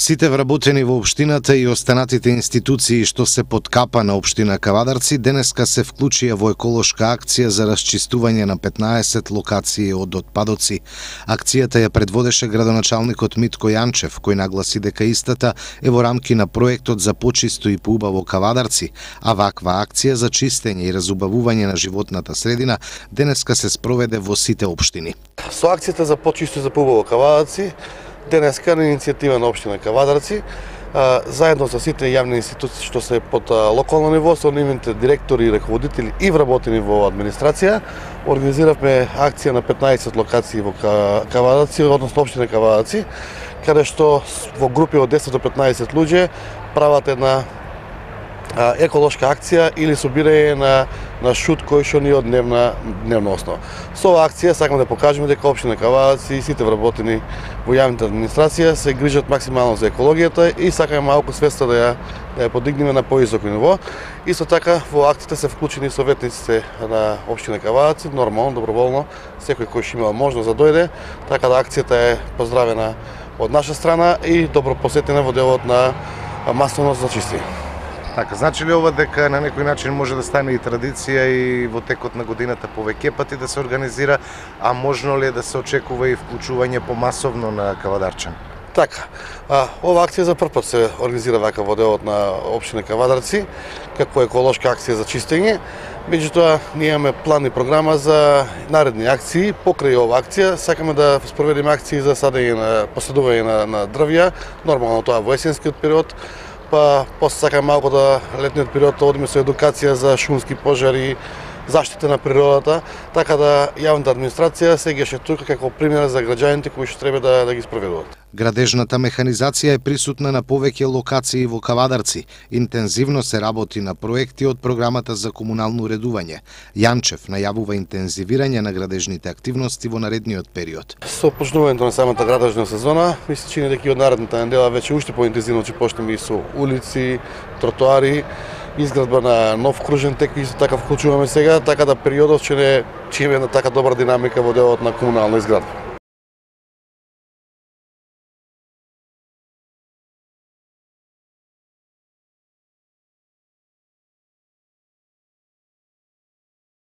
Сите вработени во општината и останатите институции што се под капа на општина Кавадарци денеска се вклучија во еколошка акција за расчистување на 15 локации од отпадоци. Акцијата ја предводеше градоначалникот Митко Јанчев, кој нагласи дека истата е во рамки на проектот за почисто и поубаво Кавадарци, а ваква акција за чистење и разубавување на животната средина денеска се спроведе во сите општини. Со акцијата за почисто и за поубаво Кавадарци денеска на иницијатива на општина Кавадарци, заедно со сите јавни институции што се под локално ниво, со нивните директори, раководители и вработени во администрација, организиравме акција на 15 локации во Кавадарци, односно општина Кавадарци, каде што во групи од 10 до 15 луѓе прават една еколошка акција или собирање на шут кој што ни од дневна основа. Со оваа акција сакаме да покажеме дека општина Кавадарци и сите вработени во јавната администрација се грижат максимално за екологијата и сакаме малку свеста да ја подигнеме на повисоко ниво. Исто така во акцијата се вклучени советниците на општина Кавадарци, нормално, доброволно, секој кој што имал можност да дојде, така да акцијата е поздравена од наша страна и добро посетена во делот на масовно зачистење. Така, значи ли ова дека на некој начин може да стане и традиција и во текот на годината повеќе пати да се организира, а можно ли е да се очекува и вклучување помасовно на Кавадарчани? Така, ова акција за прв пат се организира вака во делот на општина Кавадарци, како еколошка акција за чистење. Меѓутоа, ние имаме план и програма за наредни акции. Покрај ова акција, сакаме да спроведеме акции за посадување на дрвја, нормално тоа во есенскиот период, па после сакаме малку да летниот период да одиме со едукација за шумски пожари, заштита на природата, така да јавната администрација се ги тука како пример за граѓаните кои што треба да ги спроведуваат. Градежната механизација е присутна на повеќе локации во Кавадарци. Интензивно се работи на проекти од програмата за комунално уредување. Јанчев најавува интензивирање на градежните активности во наредниот период. Со почнувањето на самата градежна сезона, ми се чини дека и од наредната недела веќе уште поинтензивно ќе почнеме и со улици, тротоари, изградба на нов кружен тек, исто така вклучуваме сега, така да периодов ќе имаме една така добра динамика во делот на комунална изградба.